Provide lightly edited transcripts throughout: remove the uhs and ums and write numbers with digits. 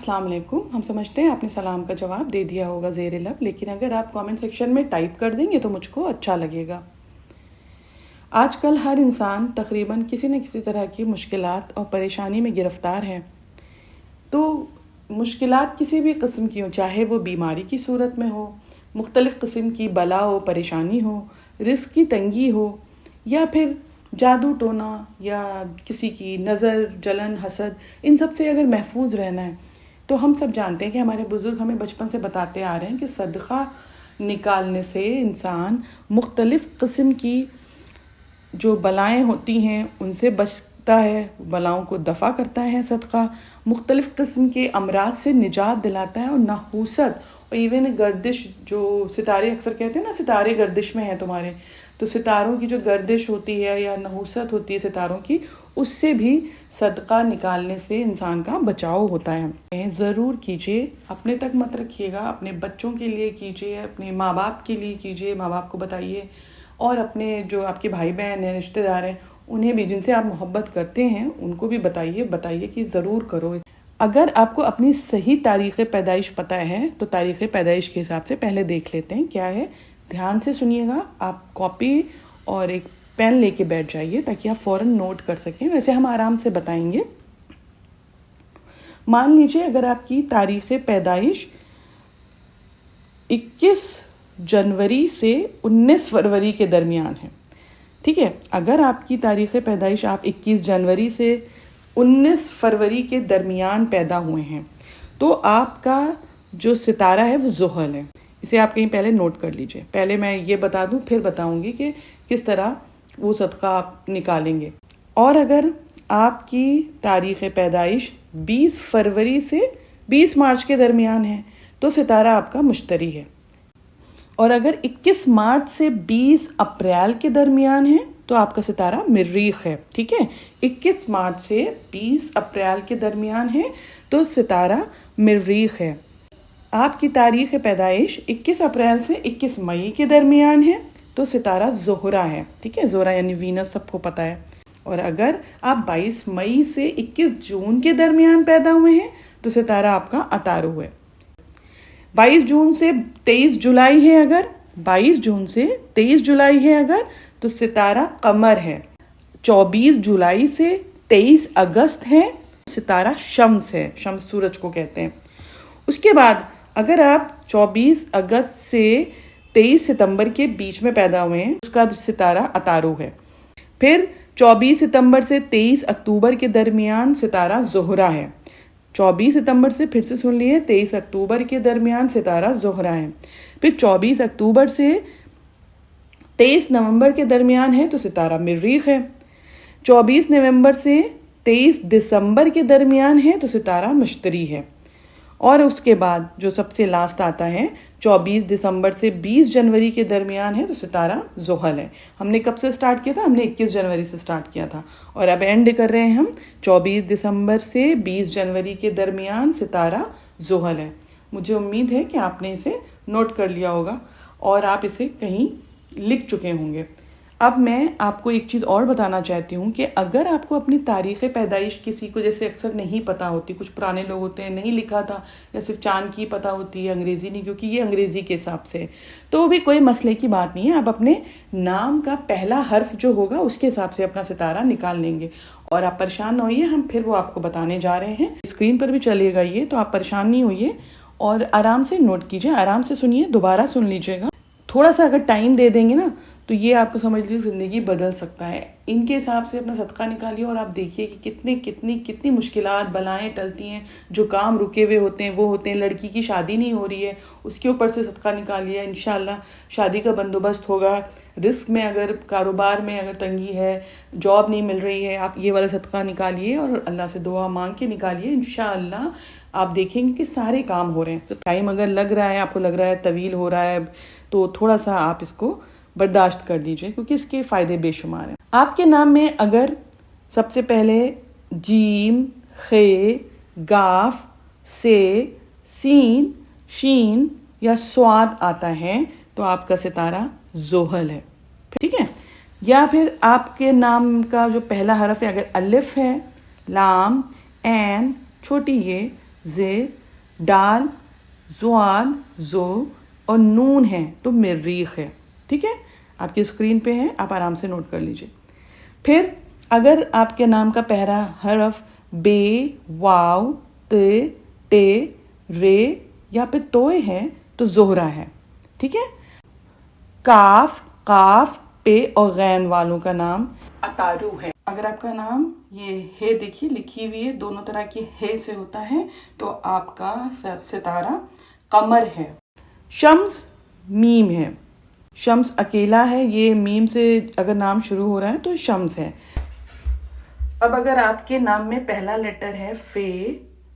अस्सलाम वालेकुम। हम समझते हैं आपने सलाम का जवाब दे दिया होगा ज़ेर लब, लेकिन अगर आप कमेंट सेक्शन में टाइप कर देंगे तो मुझको अच्छा लगेगा। आजकल हर इंसान तकरीबन किसी न किसी तरह की मुश्किलात और परेशानी में गिरफ़्तार है। तो मुश्किलात किसी भी किस्म की हो, चाहे वो बीमारी की सूरत में हो, मुख्तलिफ़ किस्म की बला हो, परेशानी हो, रिस्क की तंगी हो, या फिर जादू टोना या किसी की नज़र जलन हसद, इन सब से अगर महफूज रहना है तो हम सब जानते हैं कि हमारे बुज़ुर्ग हमें बचपन से बताते आ रहे हैं कि सदक़ा निकालने से इंसान मुख्तलिफ़ किस्म की जो बलाएं होती हैं उनसे बचता है, बलाओं को दफ़ा करता है। सदक़ा मुख्तलिफ़ किस्म के अमराज से निजात दिलाता है और नहूसत और इवन गर्दिश, जो सितारे अक्सर कहते हैं ना, सितारे गर्दिश में हैं तुम्हारे, तो सितारों की जो गर्दिश होती है या नहूसत होती है सितारों की, उससे भी सदका निकालने से इंसान का बचाव होता है। ज़रूर कीजिए, अपने तक मत रखिएगा, अपने बच्चों के लिए कीजिए, अपने माँ बाप के लिए कीजिए, माँ बाप को बताइए, और अपने जो आपके भाई बहन हैं, रिश्तेदार हैं, उन्हें भी, जिनसे आप मोहब्बत करते हैं, उनको भी बताइए कि ज़रूर करो। अगर आपको अपनी सही तारीख़ पैदाइश पता है तो तारीख़ पैदाइश के हिसाब से पहले देख लेते हैं क्या है। ध्यान से सुनिएगा, आप कॉपी और एक पेन लेके बैठ जाइए ताकि आप फ़ौरन नोट कर सकें। वैसे हम आराम से बताएंगे। मान लीजिए अगर आपकी तारीख़ पैदाइश 21 जनवरी से 19 फरवरी के दरमियान है, ठीक है। अगर आपकी तारीख़ पैदाइश आप 21 जनवरी से 19 फरवरी के दरमियान पैदा हुए हैं तो आपका जो सितारा है वो ज़ुहल है। इसे आप कहीं पहले नोट कर लीजिए। पहले मैं ये बता दूं, फिर बताऊंगी कि किस तरह वो सदका आप निकालेंगे। और अगर आपकी तारीख़ पैदाइश 20 फरवरी से 20 मार्च के दरमियान है तो सितारा आपका मुश्तरी है। और अगर 21 मार्च से 20 अप्रैल के दरमियान है तो आपका सितारा मरीख है, ठीक है। 21 मार्च से 20 अप्रैल के दरमियान है तो सितारा मरीख है। आपकी तारीख़ पैदाइश 21 अप्रैल से 21 मई के दरमियान है तो सितारा ज़ोहरा है, ठीक है। ज़ोहरा यानी वीनस, सबको पता है। और अगर आप 22 मई से 21 जून के दरमियान पैदा हुए हैं तो सितारा आपका अतारू है। 22 जून से 23 जुलाई है अगर 22 जून से 23 जुलाई है अगर तो सितारा कमर है। 24 जुलाई से 23 अगस्त है, सितारा शम्स है, शम्स सूरज को कहते हैं। उसके बाद अगर आप 24 अगस्त से 23 सितंबर के बीच में पैदा हुए हैं उसका सितारा अतारू है। फिर 24 सितंबर से 23 अक्टूबर के दरमियान सितारा ज़ोहरा है। 24 सितंबर से, फिर से सुन लिए, 23 अक्टूबर के दरमियान सितारा ज़ोहरा है। फिर 24 अक्टूबर से 23 नवंबर के दरमियान है तो सितारा मरीख है। 24 नवंबर से 23 दिसंबर के दरमियान है तो सितारा मुश्तरी है। और उसके बाद जो सबसे लास्ट आता है 24 दिसंबर से 20 जनवरी के दरमियान है तो सितारा ज़ुहल है। हमने कब से स्टार्ट किया था? हमने 21 जनवरी से स्टार्ट किया था और अब एंड कर रहे हैं हम 24 दिसंबर से 20 जनवरी के दरमियान सितारा ज़ुहल है। मुझे उम्मीद है कि आपने इसे नोट कर लिया होगा और आप इसे कहीं लिख चुके होंगे। अब मैं आपको एक चीज़ और बताना चाहती हूँ कि अगर आपको अपनी तारीख़ पैदाइश किसी को जैसे अक्सर नहीं पता होती, कुछ पुराने लोग होते हैं नहीं लिखा था या सिर्फ चांद की पता होती है, अंग्रेज़ी नहीं, क्योंकि ये अंग्रेज़ी के हिसाब से, तो भी कोई मसले की बात नहीं है। आप अपने नाम का पहला हर्फ जो होगा उसके हिसाब से अपना सितारा निकाल लेंगे। और आप परेशान ना होइए, हम फिर वो आपको बताने जा रहे हैं। स्क्रीन पर भी चलेगा ये, तो आप परेशान नहीं होइए और आराम से नोट कीजिए, आराम से सुनिए, दोबारा सुन लीजिएगा। थोड़ा सा अगर टाइम दे देंगे ना तो ये आपको समझ लीजिए ज़िंदगी बदल सकता है। इनके हिसाब से अपना सदका निकालिए और आप देखिए कि कितनी मुश्किलात बलाएं टलती हैं। जो काम रुके हुए होते हैं वो होते हैं। लड़की की शादी नहीं हो रही है, उसके ऊपर से सदका निकालिए, इंशाल्लाह शादी का बंदोबस्त होगा। रिस्क में अगर, कारोबार में अगर तंगी है, जॉब नहीं मिल रही है, आप ये वाला सदका निकालिए और अल्लाह से दुआ मांग के निकालिए। इंशाल्लाह आप देखेंगे कि सारे काम हो रहे हैं। तो टाइम अगर लग रहा है, आपको लग रहा है तवील हो रहा है, तो थोड़ा सा आप इसको बर्दाश्त कर लीजिए क्योंकि इसके फ़ायदे बेशुमार हैं। आपके नाम में अगर सबसे पहले जीम, खे, गाफ, से, सीन, शीन या स्वाद आता है तो आपका सितारा ज़ोहल है, ठीक है। या फिर आपके नाम का जो पहला हरफ है, अगर अलिफ है, लाम, ऐन, छोटी ये, जे, डाल, ज़ुआल, ज़ो और नून है तो मरीख है। ठीक है, आपकी स्क्रीन पे है, आप आराम से नोट कर लीजिए। फिर अगर आपके नाम का पहला हरफ बे, वाव, ते, रे या फिर तोय है तो जोहरा है। ठीक है, काफ, काफ, पे और गैन वालों का नाम अतारू है। अगर आपका नाम ये है, देखिए लिखी हुई है, दोनों तरह की है से होता है, तो आपका सितारा कमर है। शम्स मीम है, शम्स अकेला है, ये मीम से अगर नाम शुरू हो रहा है तो शम्स है। अब अगर आपके नाम में पहला लेटर है फे,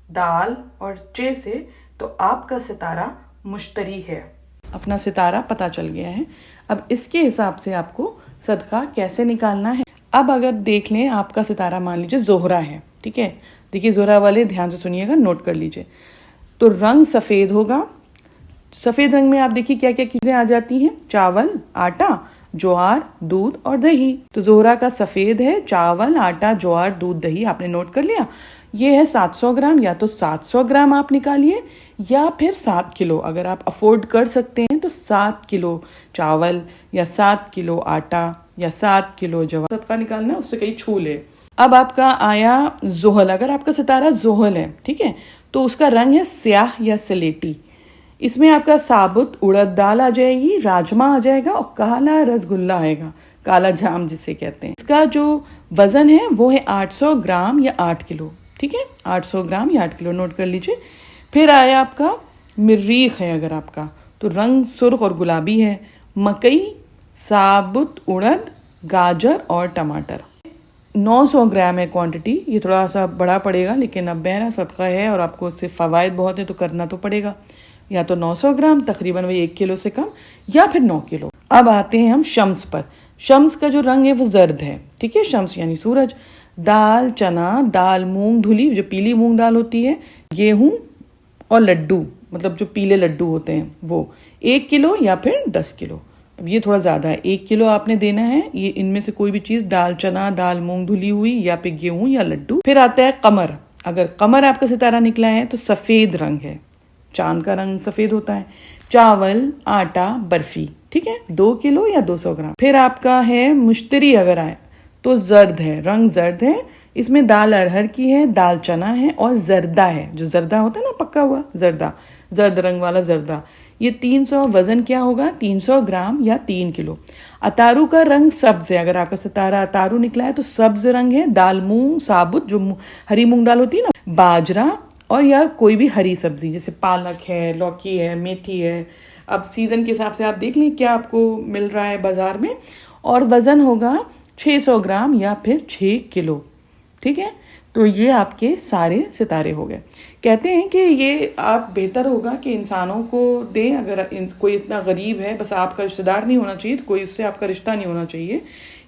दाल और चे से, तो आपका सितारा मुश्तरी है। अपना सितारा पता चल गया है। अब इसके हिसाब से आपको सदका कैसे निकालना है। अब अगर देख लें, आपका सितारा मान लीजिए जोहरा है। ठीक है, देखिए जोहरा वाले ध्यान से सुनिएगा, नोट कर लीजिए। तो रंग सफ़ेद होगा। सफ़ेद रंग में आप देखिए क्या क्या चीज़ें आ जाती हैं, चावल, आटा, ज्वार, दूध और दही। तो जोहरा का सफ़ेद है, चावल, आटा, ज्वार, दूध, दही। आपने नोट कर लिया। ये है 700 ग्राम, या तो 700 ग्राम आप निकालिए या फिर 7 किलो, अगर आप अफोर्ड कर सकते हैं तो 7 किलो चावल या 7 किलो आटा या 7 किलो ज्वार। सबका निकालना, उससे कहीं छू ले। अब आपका आया जोहल। अगर आपका सितारा जोहल है, ठीक है, तो उसका रंग है स्याह या सलेटी। इसमें आपका साबुत उड़द दाल आ जाएगी, राजमा आ जाएगा और काला रसगुल्ला आएगा, काला जाम जिसे कहते हैं। इसका जो वजन है वो है 800 ग्राम या 8 किलो। ठीक है, 800 ग्राम या 8 किलो, नोट कर लीजिए। फिर आया आपका मरीख है, अगर आपका तो रंग सुर्ख और गुलाबी है। मकई, साबुत उड़द, गाजर और टमाटर। 900 ग्राम है क्वांटिटी। ये थोड़ा सा बड़ा पड़ेगा, लेकिन अब बहरा सदका है और आपको उससे फ़वाइद बहुत है तो करना तो पड़ेगा। या तो 900 ग्राम, तकरीबन वही 1 किलो से कम, या फिर 9 किलो। अब आते हैं हम शम्स पर। शम्स का जो रंग है वो जर्द है। ठीक है, शम्स यानी सूरज। दाल, चना, दाल, मूंग धुली, जो पीली मूंग दाल होती है, गेहूं और लड्डू, मतलब जो पीले लड्डू होते हैं वो 1 किलो या फिर 10 किलो। अब ये थोड़ा ज़्यादा है, 1 किलो आपने देना है। ये इनमें से कोई भी चीज़, दाल, चना, दाल, मूंग धुली हुई या फिर गेहूं या लड्डू। फिर आता है कमर। अगर कमर आपका सितारा निकला है तो सफ़ेद रंग है, चांद का रंग सफ़ेद होता है। चावल, आटा, बर्फी। ठीक है, 2 किलो या 200 ग्राम। फिर आपका है मुश्तरी, अगर आए तो जर्द है, रंग जर्द है। इसमें दाल अरहर की है, दाल चना है और जर्दा है, जो जर्दा होता है ना पक्का हुआ जर्दा, जर्द रंग वाला जर्दा। ये 300, वजन क्या होगा 300 ग्राम या 3 किलो। अतारू का रंग सब्ज है। अगर आपका सितारा अतारू निकला है तो सब्ज रंग है। दाल मूंग साबुत, जो हरी मूंग दाल होती है ना, बाजरा और या कोई भी हरी सब्जी, जैसे पालक है, लौकी है, मेथी है। अब सीज़न के हिसाब से आप देख लें क्या आपको मिल रहा है बाज़ार में। और वज़न होगा 600 ग्राम या फिर 6 किलो। ठीक है, तो ये आपके सारे सितारे हो गए। कहते हैं कि ये आप बेहतर होगा कि इंसानों को दें। अगर कोई इतना गरीब है, बस आपका रिश्तेदार नहीं होना चाहिए, तो कोई उससे आपका रिश्ता नहीं होना चाहिए,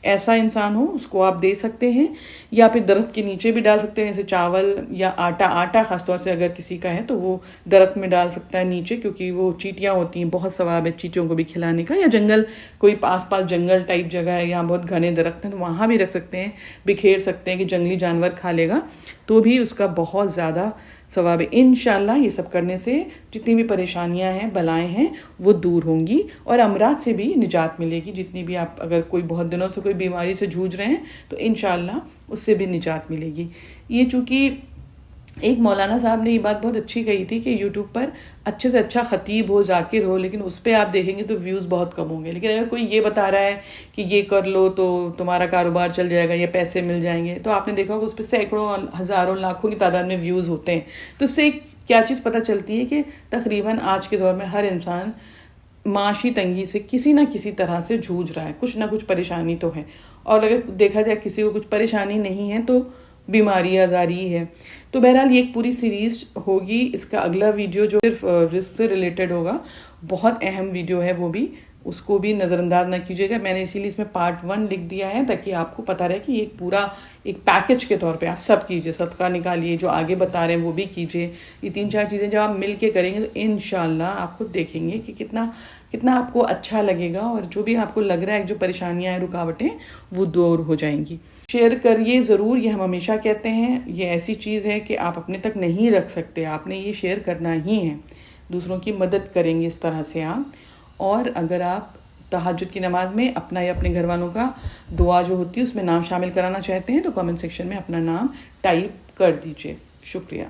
ऐसा इंसान हो उसको आप दे सकते हैं। या फिर दरख्त के नीचे भी डाल सकते हैं, जैसे चावल या आटा। आटा खासतौर से अगर किसी का है तो वो दरख्त में डाल सकता है नीचे, क्योंकि वो चींटियाँ होती हैं, बहुत सवाब है चींटियों को भी खिलाने का। या जंगल, कोई आस पास जंगल टाइप जगह है, यहाँ बहुत घने दरख्त हैं, तो वहाँ भी रख सकते हैं, बिखेर सकते हैं कि जंगली जानवर खा लेगा, तो भी उसका बहुत ज़्यादा सवाब है। इंशाल्लाह ये सब करने से जितनी भी परेशानियां हैं, बलाएं हैं, वो दूर होंगी और अमराज से भी निजात मिलेगी। जितनी भी आप, अगर कोई बहुत दिनों से कोई बीमारी से जूझ रहे हैं तो इंशाल्लाह उससे भी निजात मिलेगी। ये चूँकि एक मौलाना साहब ने ये बात बहुत अच्छी कही थी कि यूट्यूब पर अच्छे से अच्छा ख़तीब हो, जाकिर हो, लेकिन उस पर आप देखेंगे तो व्यूज़ बहुत कम होंगे। लेकिन अगर कोई ये बता रहा है कि ये कर लो तो तुम्हारा कारोबार चल जाएगा या पैसे मिल जाएंगे, तो आपने देखा होगा उस पर सैकड़ों, हज़ारों, लाखों की तादाद में व्यूज़ होते हैं। तो उससे क्या चीज़ पता चलती है कि तकरीबन आज के दौर में हर इंसान माशी तंगी से किसी ना किसी तरह से जूझ रहा है, कुछ ना कुछ परेशानी तो है। और अगर देखा जाए किसी को कुछ परेशानी नहीं है तो बीमारी आजारी है। तो बहरहाल ये एक पूरी सीरीज होगी। इसका अगला वीडियो जो सिर्फ रिस्क से रिलेटेड होगा, बहुत अहम वीडियो है वो भी, उसको भी नज़रअंदाज ना कीजिएगा। मैंने इसीलिए इसमें पार्ट 1 लिख दिया है ताकि आपको पता रहे कि एक पूरा एक पैकेज के तौर पे आप सब कीजिए। सदका निकालिए, जो आगे बता रहे हैं वो भी कीजिए। ये 3-4 चीज़ें जब आप मिल के करेंगे तो इंशाल्लाह आप खुद देखेंगे कि कितना आपको अच्छा लगेगा और जो भी आपको लग रहा है जो परेशानियाँ हैं, रुकावटें, वो दूर हो जाएंगी। शेयर करिए ज़रूर, ये हम हमेशा कहते हैं। ये ऐसी चीज़ है कि आप अपने तक नहीं रख सकते, आपने ये शेयर करना ही है। दूसरों की मदद करेंगे इस तरह से आप। और अगर आप तहज्जुद की नमाज में अपना या अपने घर वालों का दुआ जो होती है उसमें नाम शामिल कराना चाहते हैं तो कमेंट सेक्शन में अपना नाम टाइप कर दीजिए। शुक्रिया।